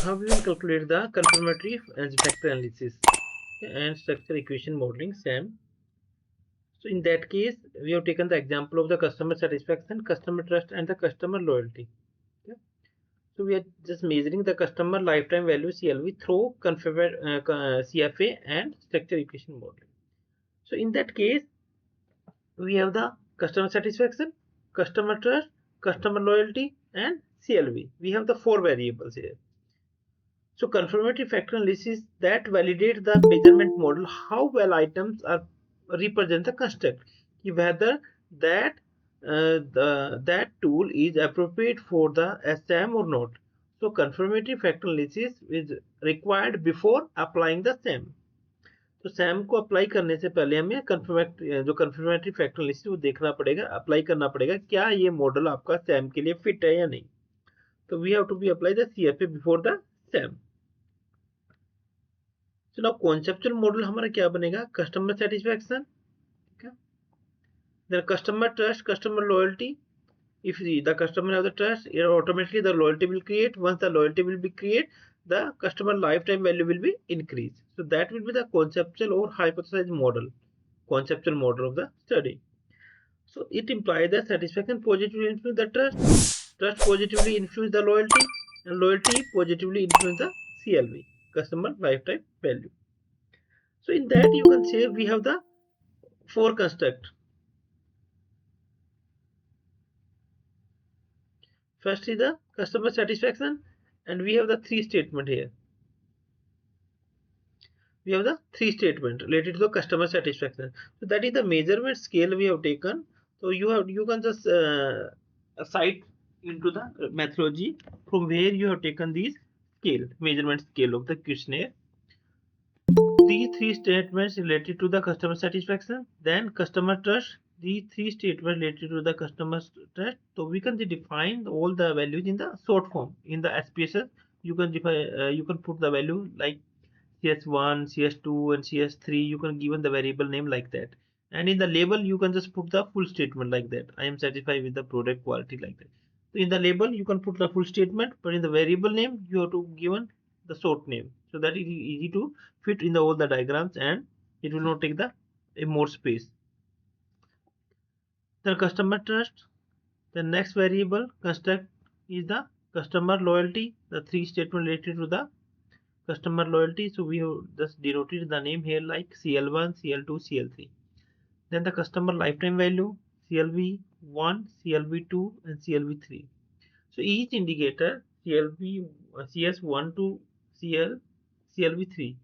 how we will calculate the confirmatory and factor analysis and structure equation modeling SAM. So in that case, we have taken the example of the customer satisfaction, customer trust, and the customer loyalty. Okay. So we are just measuring the customer lifetime value CLV through CFA and structure equation modeling. So in that case, we have the customer satisfaction, customer trust, customer loyalty, and CLV. We have the 4 variables here. So confirmatory factor analysis that validate the measurement model how well items are represent the construct, whether that tool is appropriate for the SAM or not. So confirmatory factor analysis is required before applying the SAM. तो Sam को apply करने से पहले हमें confirmatory factor analysis वो देखना पड़ेगा, apply करना पड़ेगा क्या ये मॉडल आपका सैम के लिए फिट है या नहीं. तो we have to be apply the CFA before the SAM. So now conceptual model हमारा क्या बनेगा? Customer satisfaction, okay? Then customer trust, customer loyalty. If the customer has the trust, automatically the loyalty will create. Once the loyalty will be created, the customer lifetime value will be increased. So that will be the conceptual or hypothesized model, conceptual model of the study. So it implies that satisfaction positively influence the trust positively influence the loyalty, and loyalty positively influence the CLV, customer lifetime value. So in that you can say we have the 4 construct. First is the customer satisfaction, and we have the 3 statement here. We have the 3 statement related to the customer satisfaction. So that is the measurement scale we have taken. So you can just cite into the methodology from where you have taken these measurement scale of the questionnaire. These 3 statements related to the customer satisfaction, then customer trust. These 3 statements related to the customer trust. So we can define all the values in the short form. In the SPSS, you can define, you can put the value like CS1, CS2, and CS3. You can given the variable name like that. And in the label, you can just put the full statement like that. I am satisfied with the product quality like that. So in the label, you can put the full statement, but in the variable name, you have to given the short name, so that it is easy to fit in all the diagrams and it will not take the more space. The customer trust, the next variable construct is the customer loyalty, the 3 statement related to the customer loyalty. So we have just denoted the name here like CL1, CL2, CL3. Then the customer lifetime value, CLV1, CLV2, and CLV3. So each indicator CS1 to CLV3.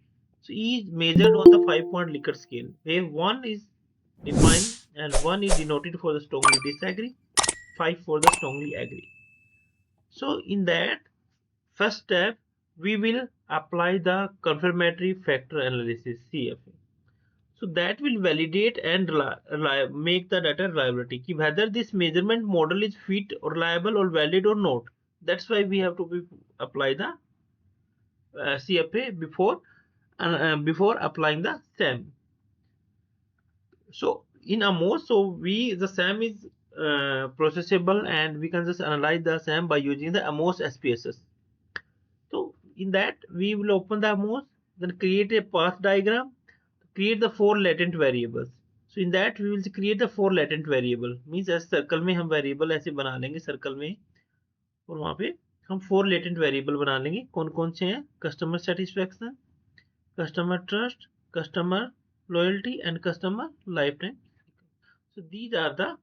So each measured on the 5-point Likert scale, where 1 is defined and 1 is denoted for the strongly disagree, 5 for the strongly agree. So in that first step, we will apply the confirmatory factor analysis CFA. So that will validate and make the data reliability, whether this measurement model is fit or reliable or valid or not. That's why we have to apply the CFA before applying the SAM. So in AMOS, the SAM is processable, and we can just analyze the SAM by using the AMOS SPSS. So in that, we will open the AMOS, then create a path diagram, create the 4 latent variables. So in that we will create the 4 latent variable, means as circle में हम variable ऐसे बना लेंगे circle में, और वहाँ पे हम 4 latent variable बना लेंगे. कौन कौन से हैं? Customer satisfaction, customer trust, customer loyalty, and customer lifetime. So these are the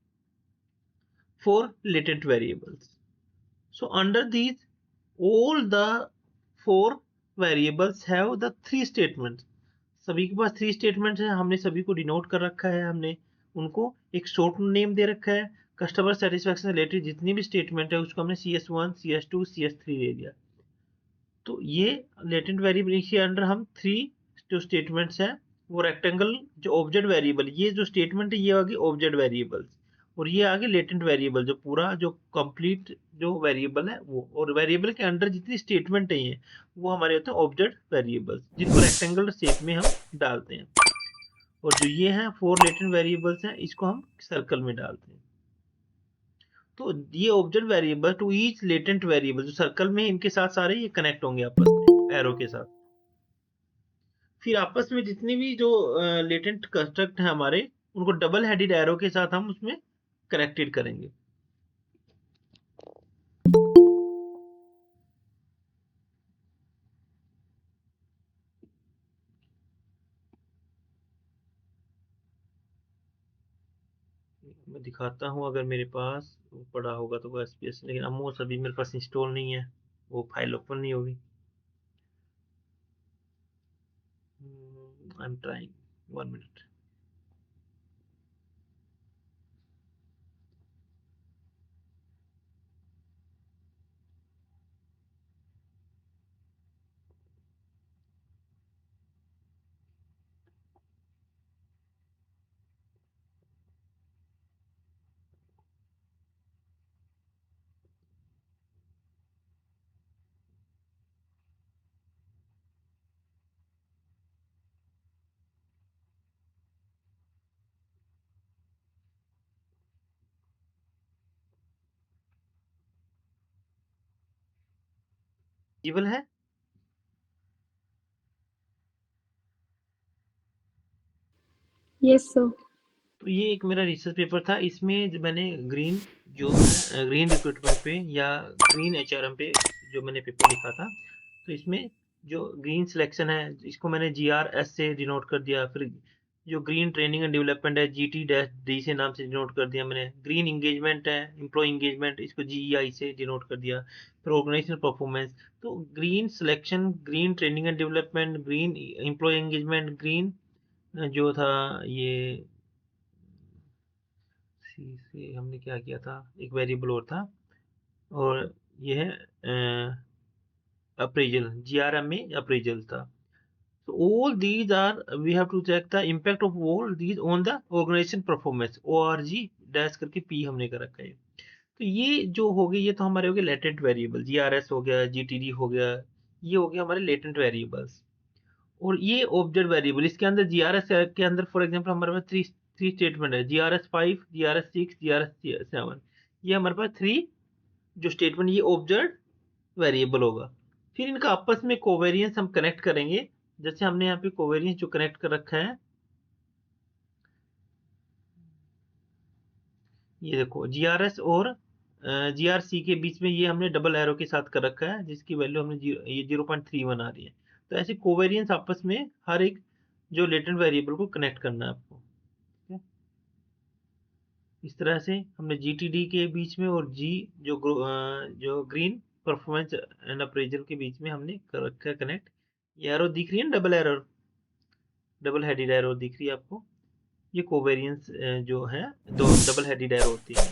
4 latent variables. So under these, all the 4 variables have the 3 statements. सभी के पास 3 स्टेटमेंट्स हैं, हमने सभी को डिनोट कर रखा है, हमने उनको एक शॉर्ट नेम दे रखा है. कस्टमर सेटिस्फेक्शन रिलेटेड जितनी भी स्टेटमेंट है उसको हमने CS1, CS2, CS3 दे दिया. तो ये लेटेंट वेरिएबल के अंडर हम 3 जो स्टेटमेंट्स हैं वो रेक्टेंगल जो ऑब्जेक्ट वेरिएबल, ये जो स्टेटमेंट है ये आगे ऑब्जेक्ट वेरिएबल्स, और ये आगे लेटेंट वेरिएबल जो पूरा जो कंप्लीट जो वेरिएबल है वो, और वेरिएबल के अंदर जितनी स्टेटमेंट है वो हमारे होते हैं ऑब्जेक्ट वेरिएबल्स, जिनको रेक्टेंगल शेप में हम डालते हैं. और जो ये हैं 4 लेटेंट वेरिएबल्स हैं, इसको हम सर्कल में डालते हैं. तो ये object variable to each latent variable, जो सर्कल में इनके साथ सारे ये कनेक्ट होंगे आपस में एरो के साथ। फिर आपस में जितने भी जो लेटेंट कंस्ट्रक्ट है हमारे, उनको डबल हेडेड एरो के साथ हम उसमें कनेक्टेड करेंगे। मैं दिखाता हूँ, अगर मेरे पास वो पड़ा होगा तो वो एसपीएस, लेकिन अमोस अभी मेरे पास इंस्टॉल नहीं है, वो फाइल ओपन नहीं होगी। आई एम ट्राइंग 1 मिनट। टेबल है। Yes sir. तो ये एक मेरा रिसर्च पेपर था, इसमें मैंने ग्रीन जो है ग्रीन रिक्रूटमेंट पे या ग्रीन एचआरएम पे जो मैंने पेपर लिखा था, तो इसमें जो ग्रीन सिलेक्शन है इसको मैंने जीआरएस से डिनोट कर दिया। फिर जो ग्रीन ट्रेनिंग एंड डेवलपमेंट है जीटी डैश डी से नाम से डिनोट कर दिया मैंने। ग्रीन इंगेजमेंट है एम्प्लॉय इंगेजमेंट, इसको जीईआई से डिनोट कर दिया। फिर ऑर्गेनाइजेशनल परफॉर्मेंस, तो green selection, green training and development, green employee engagement, green जो था ये सी से हमने क्या किया था, एक वेरिएबल और था, और ये है अप्रेजल, जीआरएम में अप्रेजल था। So all these are we have to check the impact of all these on the organization performance, org dash करके p हमने कर रखा है। तो ये जो हो गए, ये तो हमारे हो गए लेटेंट वेरिएबल, जीआरएस हो गया, जीटीडी हो गया, ये हो गया हमारे लेटेंट वेरिएबल्स। और ये ऑब्जेक्ट वेरिएबल, इसके अंदर जीआरएस के अंदर फॉर एग्जांपल हमारे पास थ्री थ्री स्टेटमेंट है, जीआरएस 5, जीआरएस 6, जीआरएस 7, ये हमारे पास थ्री जो स्टेटमेंट, ये ऑब्जेक्ट वेरिएबल होगा। फिर इनका आपस में कोवेरियंस हम कनेक्ट करेंगे, जैसे हमने यहाँ पे कोवेरियंस जो कनेक्ट कर रखा है, ये देखो जीआरएस और जीआरसी के बीच में ये हमने डबल एरो के साथ कर रखा है, जिसकी वैल्यू हमने ये 0.31 आ रही है। तो ऐसे कोवेरियंस आपस में हर एक जो लेटेंट वेरिएबल को कनेक्ट करना है आपको। ठीक है, इस तरह से हमने जीटीडी के बीच में और जो ग्रीन परफॉर्मेंस एंड अप्रेजल के बीच में हमने कर रखा है कनेक्ट। ये एरो दिख रही है ना, double arrow, double headed arrow दिख रही है आपको, ये कोवेरियंस जो है दो डबल हेडेड एरो होती है,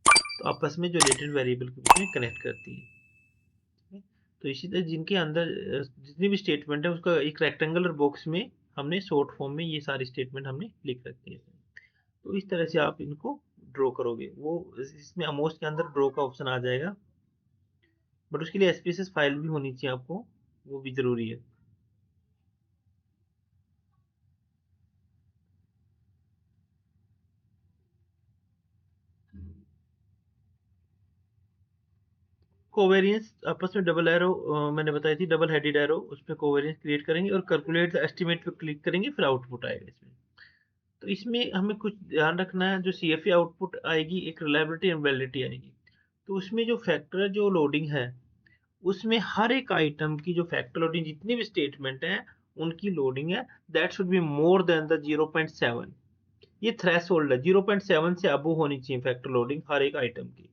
तो आपस में जो लेटेंट वेरिएबल के बीच में कनेक्ट करती है। तो इसी तरह जिनके अंदर जितनी भी स्टेटमेंट है उसका एक रेक्टेंगुलर बॉक्स में हमने शॉर्ट फॉर्म में ये सारी स्टेटमेंट हमने लिख रखी है। तो इस तरह से आप इनको ड्रॉ करोगे, वो इसमें अमोस के अंदर ड्रॉ का ऑप्शन आ जाएगा, बट उसके लिए एसपीएसएस फाइल भी होनी चाहिए आपको, वो भी जरूरी है। कोवेरियंस आपस में डबल एरो मैंने बताई थी, डबल हेडेड एरो, उस पर कोवेरियंस क्रिएट करेंगे और कैलकुलेट द एस्टिमेट पे क्लिक करेंगे, फिर आउटपुट आएगा इसमें। तो इसमें हमें कुछ ध्यान रखना है, जो सीएफए आउटपुट आएगी एक रिलायबिलिटी एंड वैलिडिटी आएगी। तो उसमें जो फैक्टर जो लोडिंग है, उसमें हर एक आइटम की जो फैक्टर लोडिंग जितनी भी स्टेटमेंट है उनकी लोडिंग है, that should be more than the 0.7। ये थ्रेशोल्ड है, 0.7 से अबव होनी चाहिए फैक्टर लोडिंग हर एक आइटम की।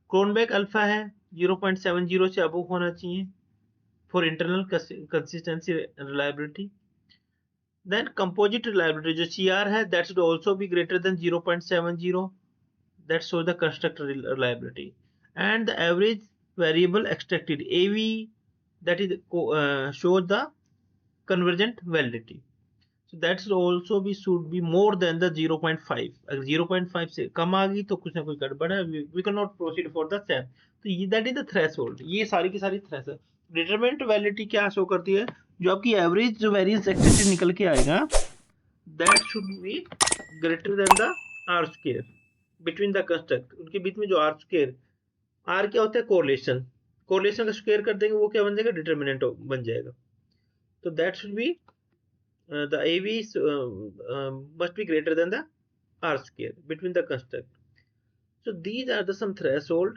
क्रोनबेक अल्फा है 0.70 से अबव होना चाहिए for internal consistency reliability. Then composite reliability जो सीआर है, that should also be greater than 0.70, that shows the constructor reliability. And the average variable extracted, AV, that is shows the convergent validity. So that should be more than the 0.5. अगर 0.5 से कम आ गई तो कुछ ना कुछ गड़बड़ है, we cannot proceed for the SAM. तो ये that is the threshold, ये सारी की सारी थ्रेशोल्ड। डिटरमिनेंट वैलिडिटी क्या शो करती है, जो आपकी एवरेज जो वेरिएंस एक्सट्रैक्टेड निकल के आएगा, that should be greater than the R square, between the construct, उनके बीच में जो आर स्क्वायर, आर क्या होता है कोरिलेशन, कोरिलेशन का स्क्वायर कर देंगे वो क्या बन जाएगा डिटर्मिनेंट बन जाएगा. तो that should be the AV must be greater than the R square between the construct. So these are the some threshold.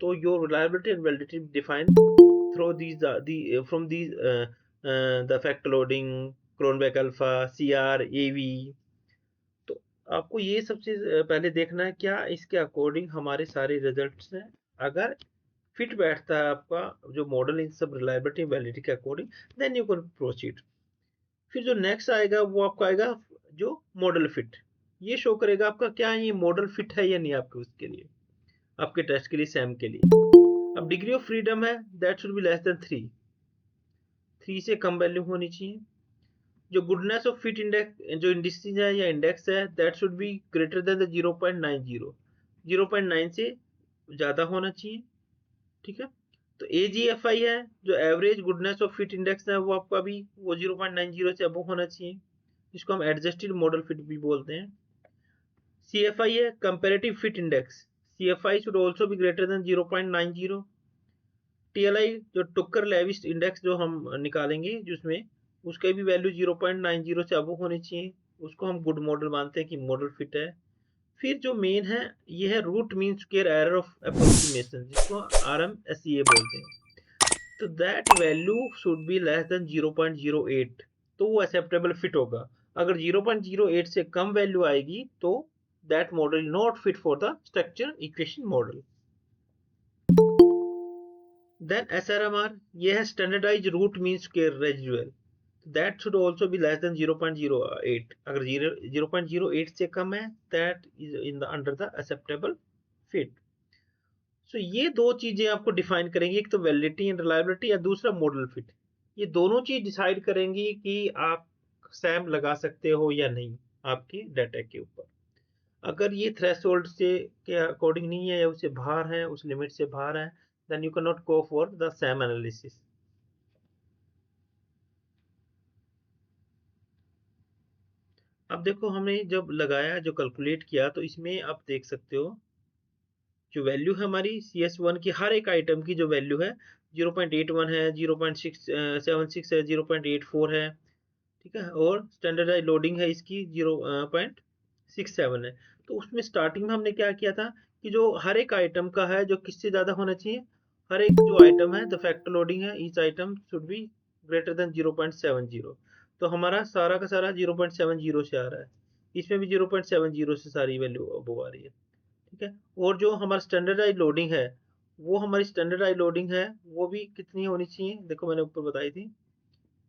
So your reliability and validity defined through these from these the factor loading, Cronbach alpha, CR, AV. तो आपको ये सब चीज पहले देखना है क्या इसके अकॉर्डिंग हमारे सारे रिजल्ट्स हैं. अगर फिट बैठता है आपका जो मॉडल इन सब रिलायबिलिटी वैलिडिटी के according, then you can proceed. फिर जो नेक्स्ट आएगा वो आपका आएगा जो मॉडल फिट. ये शो करेगा आपका क्या ये मॉडल फिट है या नहीं आपके उसके लिए, आपके टेस्ट के लिए, सैम के लिए. अब डिग्री ऑफ फ्रीडम है that should be less then 3 से कम वैल्यू होनी चाहिए. जो गुडनेस ऑफ फिट इंडेक्स जो इंडिसेज है या इंडेक्स है that should be greater then the 0.90, 0.9 से ज़्यादा होना चाहिए. ठीक है. तो AGFI है जो average goodness of fit index है वो आपका भी वो 0.90 से अबव होना चाहिए, जिसको हम एडजस्टेड मॉडल फिट भी बोलते हैं. CFI है comparative fit index, CFI should also be greater then 0.90. TLI जो टुकर लेविस इंडेक्स जो हम निकालेंगे जिसमें उसका भी वैल्यू 0.90 से अबव होनी चाहिए, उसको हम गुड मॉडल मानते हैं कि मॉडल फिट है. फिर जो मेन है ये है root mean square error of approximation, जिसको RMSEA बोलते हैं. तो that value should be less than 0.08, तो वो एक्सेप्टेबल फिट होगा. अगर 0.08 से कम वैल्यू आएगी तो that model not fit for the structure equation model. Then SRMR ये है standardise root mean square residual, that should also be less than 0.08. अगर 0.08 से कम है that is in the under the acceptable fit. So ये दो चीजें आपको define करेंगी, एक तो वैलिडिटी एंड रिलायबिलिटी या दूसरा मॉडल फिट. ये दोनों चीज डिसाइड करेंगी कि आप सैम लगा सकते हो या नहीं आपके डाटा के ऊपर. अगर ये थ्रेशोल्ड से के अकॉर्डिंग नहीं है या उससे बाहर है, उस लिमिट से बाहर है, then you cannot go for the SAM analysis. अब देखो हमने जब लगाया जो कैलकुलेट किया तो इसमें आप देख सकते हो जो वैल्यू है हमारी CS1 की हर एक आइटम की जो वैल्यू है 0.81 है, 0.76 है, 0.84 है. ठीक है. और स्टैंडर्डाइज लोडिंग है इसकी 0.67 है. तो उसमें स्टार्टिंग में हमने क्या किया था कि जो हर एक आइटम का है जो किससे ज़्यादा होना चाहिए, हर एक जो आइटम है द फैक्टर लोडिंग है each item should be greater than 0.70. तो हमारा सारा का सारा 0.70 से आ रहा है, इसमें भी 0.70 से सारी वैल्यू अब आ रही है. ठीक है. और जो हमारा स्टैंडर्डाइज लोडिंग है वो हमारी स्टैंडर्डाइज लोडिंग है वो भी कितनी होनी चाहिए, देखो मैंने ऊपर बताई थी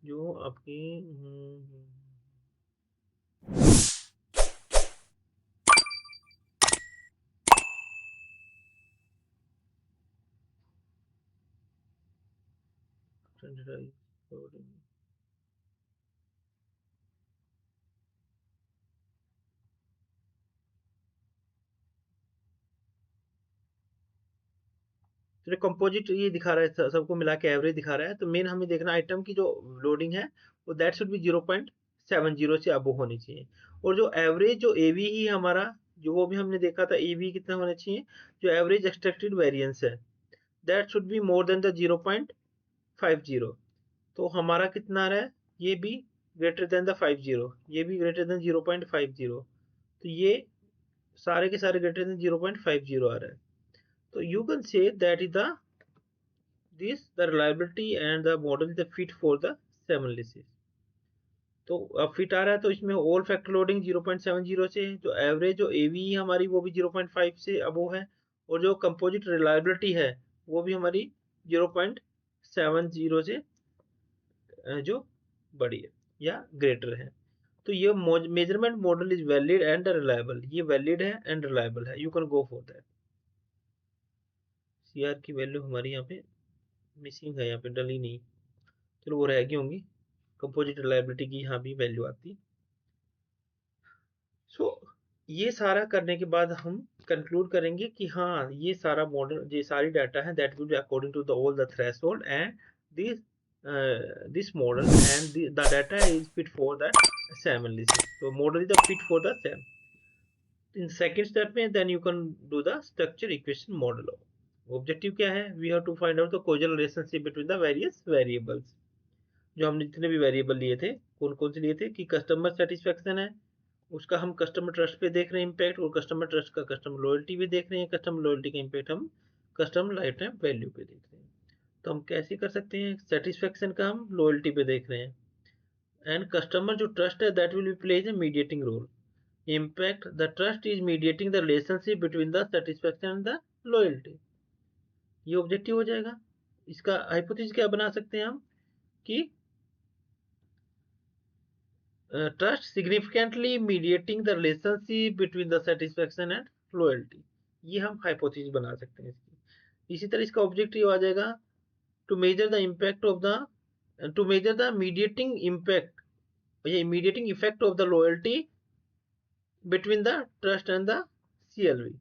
जो आपकी स्टैंडर्डाइज लोडिंग तो कंपोजिट ये दिखा रहा है सबको मिला के एवरेज दिखा रहा है. तो मेन हमें देखना आइटम की जो लोडिंग है वो दैट शुड बी 0.70 से अबव होनी चाहिए. और जो एवरेज जो AV ही हमारा जो वो भी हमने देखा था AV कितना होना चाहिए, जो एवरेज एक्सट्रैक्टेड वेरिएंस है that should be more than the 0.50. तो हमारा कितना आ रहा है ये भी ग्रेटर देन द 50, ये भी ग्रेटर देन 0.50. तो ये सारे के सारे ग्रेटर देन 0.50 आ रहा है. So you can say that is the reliability and the model is the fit for the SAM analysis. तो अब फिट आ रहा है तो इसमें ऑल फैक्टर लोडिंग 0.70 से, जो एवरेज जो AV हमारी वो भी 0.5 से अबो है, और जो कंपोजिट रिलायबिलिटी है वो भी हमारी 0.70 से जो बड़ी है या ग्रेटर है. तो ये measurement model is valid and reliable, ये वैलिड है एंड रिलायबल है, you can go for that. CR की वैल्यू हमारी यहाँ पे मिसिंग है, यहाँ पे डली नहीं, चलो वो रहेगी होंगी. कंपोजिट रिलायबिलिटी की यहाँ भी वैल्यू आती. सो ये सारा करने के बाद हम कंक्लूड करेंगे कि हाँ ये सारा मॉडल ये सारी डाटा है that will be according to the all the threshold and this this model and the data is fit for the SAM analysis. So model is the fit for the SAM. In second step में then you can do the structure equation model. Objective क्या है, we have to find out the causal relationship between the various variables. जो हमने जितने भी variable लिए थे, कौन कौन से लिए थे, कि कस्टमर सेटिस्फेक्शन है, उसका हम कस्टमर ट्रस्ट पे देख रहे हैं इम्पैक्ट, और कस्टमर ट्रस्ट का कस्टमर लॉयल्टी पे देख रहे हैं, कस्टमर लॉयल्टी का इम्पैक्ट हम कस्टमर लाइफ टाइम वैल्यू पे देख रहे हैं। तो हम कैसे कर सकते हैं, सेटिस्फेक्शन का हम लॉयल्टी पे देख रहे हैं, एंड कस्टमर जो ट्रस्ट है that will be plays a mediating role. Impact the trust is mediating the relationship between the satisfaction and the loyalty. ये ऑब्जेक्टिव हो जाएगा। इसका हाइपोथेसिस क्या बना सकते हैं हम, कि trust significantly mediating the relationship between the satisfaction and loyalty. ये हम हाइपोथेसिस बना सकते हैं इसकी। इसी तरह इसका ऑब्जेक्टिव आ जाएगा to measure the impact of the to measure the mediating impact या mediating effect of the loyalty between the trust and the CLV।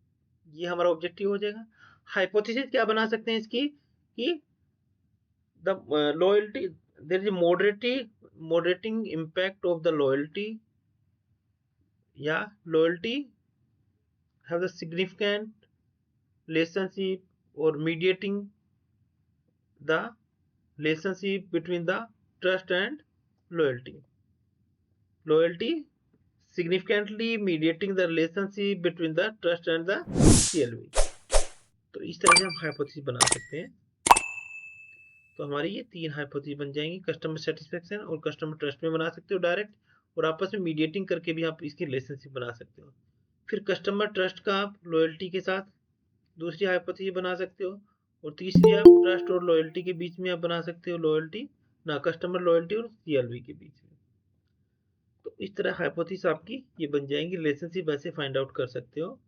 ये हमारा ऑब्जेक्टिव हो जाएगा। हाइपोथेसिस क्या बना सकते हैं इसकी, कि the loyalty there is a moderating impact of the loyalty, yeah, loyalty have a significant relationship or mediating the relationship between the trust and loyalty. Loyalty significantly mediating the relationship between the trust and the CLV। तो इस तरह से हम hypothesis बना सकते हैं। तो हमारी ये 3 हाइपोथेसिस बन जाएंगी, कस्टमर सेटिस्फेक्शन और कस्टमर ट्रस्ट में बना सकते हो डायरेक्ट, और आपस में मीडिएटिंग करके भी आप इसकी रिलेशनशिप बना सकते हो। फिर कस्टमर ट्रस्ट का आप लॉयल्टी के साथ दूसरी हाइपोथेसिस बना सकते हो, और तीसरी आप ट्रस्ट और लॉयल्टी के बीच में आप बना सकते हो लॉयल्टी ना कस्टमर लॉयल्टी और CLV के बीच में। तो इस तरह हाइपोथेसिस आपकी ये बन जाएंगी, रिलेशनशिप ऐसे फाइंड आउट कर सकते हो।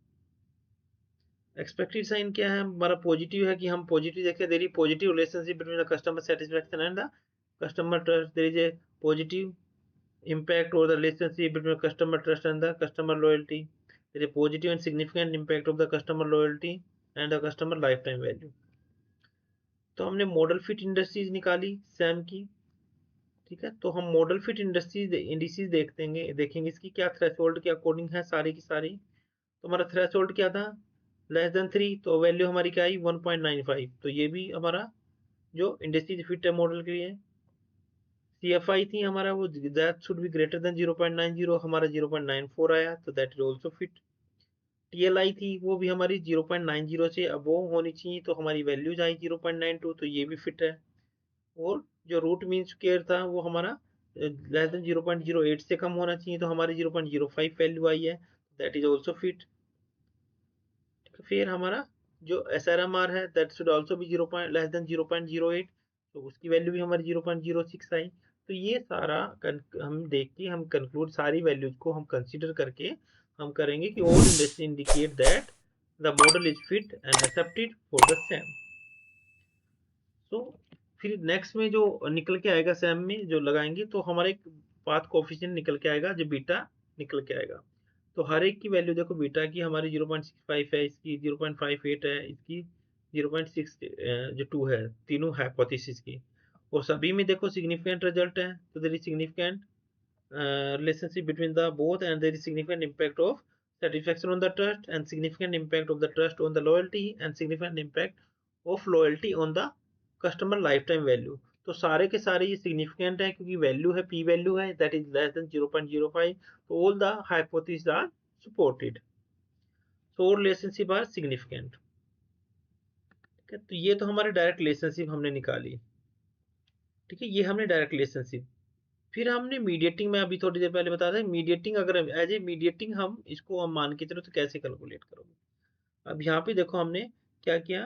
एक्सपेक्टेड साइन क्या है हमारा, पॉजिटिव है, कि हम पॉजिटिव देखें, there is positive relationship between the customer satisfaction and the customer trust, there is a positive impact over the relationship between customer trust and the customer loyalty, there is a positive and significant impact of the customer loyalty and the customer lifetime value। तो हमने model fit industries निकाली Sam की, ठीक है। तो हम model fit industries indices देखेंगे इसकी क्या थ्रेशोल्ड के अकॉर्डिंग है सारी की सारी। तो हमारा थ्रेशोल्ड क्या था, लेस देन 3, तो वैल्यू हमारी क्या आई 1.95। तो ये भी हमारा जो इंडस्ट्रीज फिट है मॉडल के लिए। CFI थी हमारा, वो that should be greater then 0.90, हमारा 0.94 आया, तो that is also fit. TLI थी वो भी हमारी 0.90 से अबोव होनी चाहिए, तो हमारी वैल्यूज आई 0.92, तो ये भी फिट है। और जो रूट मीन स्क्वायर था वो हमारा लेस देन 0.08 से कम होना चाहिए, तो हमारी 0.05 वैल्यू आई है, दैट इज आल्सो फिट। फिर हमारा जो SRMR है that should also B less than 0.08, तो उसकी वैल्यू भी हमारी 0.06 आई। तो ये सारा हम देख के हम कंक्लूड सारी वैल्यूज को हम कंसीडर करके हम करेंगे कि all industry indicate that the model is fit and accepted for the Sam. तो फिर नेक्स्ट में जो निकल के आएगा सैम में जो लगाएंगे, तो हमारा एक पाथ कोफिशिएंट निकल के आएगा, जो बीटा निकल के आएगा। तो हर एक की वैल्यू देखो, बीटा की हमारी 0.65 है, इसकी 0.58 है, इसकी 0.62 है, तीनों हाइपोथेसिस की। और सभी में देखो सिग्निफिकेंट रिजल्ट है, तो there is significant relationship between the both, and there is significant impact of satisfaction on the trust, and significant impact of the trust on the loyalty, and significant impact of loyalty on the customer lifetime value। तो सारे के सारे ये significant है, क्योंकि value है, p value है that is less than 0.05, तो all the hypothesis are supported, so relationship are significant. ठीक है, तो ये तो हमारे डायरेक्ट रिलेशनशिप हमने निकाली। ठीक है, ये हमने डायरेक्ट रिलेशनशिप। फिर हमने मीडिएटिंग में अभी थोड़ी देर पहले बताया था, मीडिएटिंग अगर एज ए मीडिएटिंग हम इसको हम मान के चलो तो कैसे कैलकुलेट करोगे। अब यहाँ पे देखो हमने क्या किया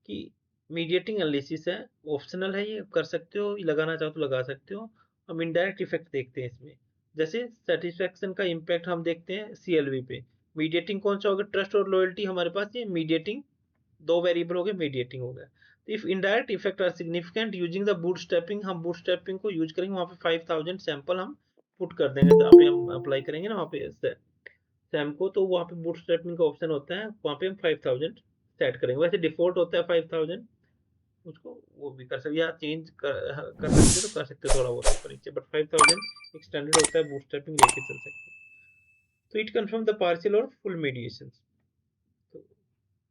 कि मीडिएटिंग एनालिसिस है, ऑप्शनल है, ये कर सकते हो, लगाना चाहो तो लगा सकते हो। हम इनडायरेक्ट इफेक्ट देखते हैं इसमें, जैसे सेटिस्फेक्शन का इम्पैक्ट हम देखते हैं CLV पे। मीडिएटिंग कौन सा होगा, ट्रस्ट और लॉयल्टी हमारे पास, ये मीडिएटिंग दो वेरिएबल हो गए, मीडिएटिंग हो गया। If indirect effect are significant using the bootstrapping, हम बूटस्ट्रैपिंग को यूज करेंगे, वहाँ पे 5000 सैंपल हम पुट कर देंगे, जहाँ पे हम अप्लाई करेंगे ना वहाँ पे सैम को, तो वहाँ पे बूटस्ट्रैपिंग का ऑप्शन होता है, वहाँ पे हम 5000 सेट करेंगे। वैसे डिफॉल्ट होता है 5000, उसको वो भी कर सकते या चेंज कर सकते तो कर सकते थोड़ा बहुत ऊपर नीचे, बट 5000 एक स्टैंडर्ड होता है, बूटस्ट्रैपिंग लेके चल सकते। तो इट कन्फर्म द पार्शियल और फुल मीडिएशन। तो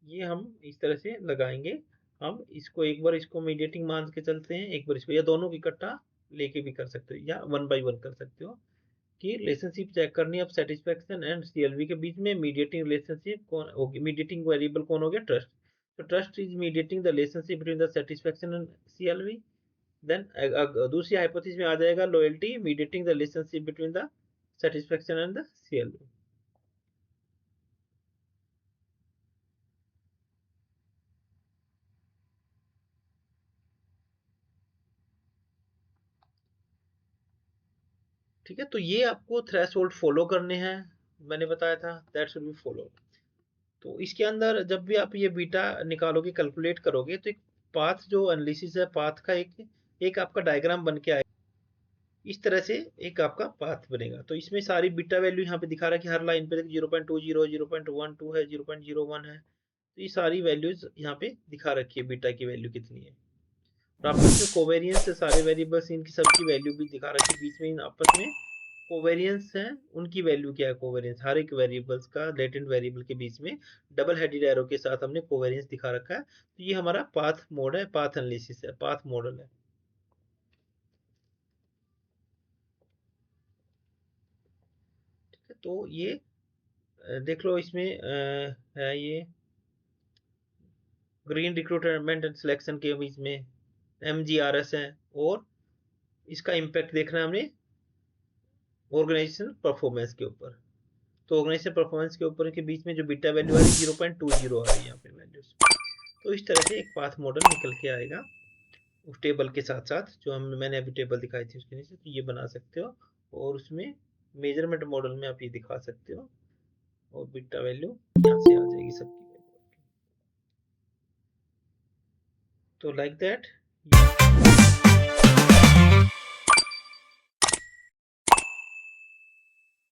ये हम इस तरह से लगाएंगे। हम इसको एक बार इसको मीडिएटिंग मान के चलते हैं, एक बार इसको, या दोनों की इकट्ठा लेके भी कर सकते हो, या 1 by 1 कर सकते हो कि रिलेशनशिप चेक करनी है अब सेटिस्फेक्शन एंड सीएलवी के बीच में। मीडिएटिंग रिलेशनशिप कौन होगी, मीडिएटिंग वेरिएबल कौन हो गया, ट्रस्ट। तो trust is mediating the relationship between the satisfaction and CLV. Then दूसरी हाइपोथेसिस में आ जाएगा loyalty mediating the relationship between the satisfaction and the CLV. ठीक है, तो ये आपको थ्रेशोल्ड फॉलो करने हैं, मैंने बताया था दैट शुड बी फॉलो। तो इसके अंदर जब भी आप ये बीटा निकालोगे, कैलकुलेट करोगे, तो एक पाथ जो एनालिसिस है, पाथ का एक आपका डायग्राम बन के आएगा। इस तरह से एक आपका पाथ बनेगा। तो इसमें सारी बीटा वैल्यू यहाँ पे दिखा रहा है कि हर लाइन पे 0.20, 0.12 है, 0.01 है। तो ये सारी वैल्यूज यहाँ पे दिखा रखी है, बीटा की वैल्यू कितनी है। और आपस में कोवेरियंस है, सारे वेरिएबल्स इनकी सबकी वैल्यू भी दिखा रखी है। बीच में इन आपस में कोवेरियंस है, उनकी वैल्यू क्या है, कोवेरियंस हर एक वेरिएबल्स का, लेटेंट वेरिएबल के बीच में डबल हेडेड एरो के साथ हमने कोवेरियंस दिखा रखा है। तो ये हमारा पाथ मोड है, पाथ एनालिसिस है, पाथ मॉडल है। ठीक है, तो ये देख लो, इसमें है ये ग्रीन रिक्रूटमेंट एंड सिलेक्शन के बीच में MGRS है, और इसका इम्पैक्ट देखना है हमने ऑर्गेनाइजेशन परफॉर्मेंस के ऊपर। तो ऑर्गेनाइजेशन परफॉर्मेंस के ऊपर के बीच में जो बीटा वैल्यू है 0.20 आ रही है यहाँ पे वैल्यूज। तो इस तरह से एक पाथ मॉडल निकल के आएगा उस टेबल के साथ साथ, जो मैंने अभी टेबल दिखाई थी उसके नीचे। तो ये बना सकते हो, और उसमें मेजरमेंट मॉडल में आप ये दिखा सकते हो, और बीटा वैल्यू यहाँ से आ जाएगी सबकी वैल्यू। तो लाइक दैट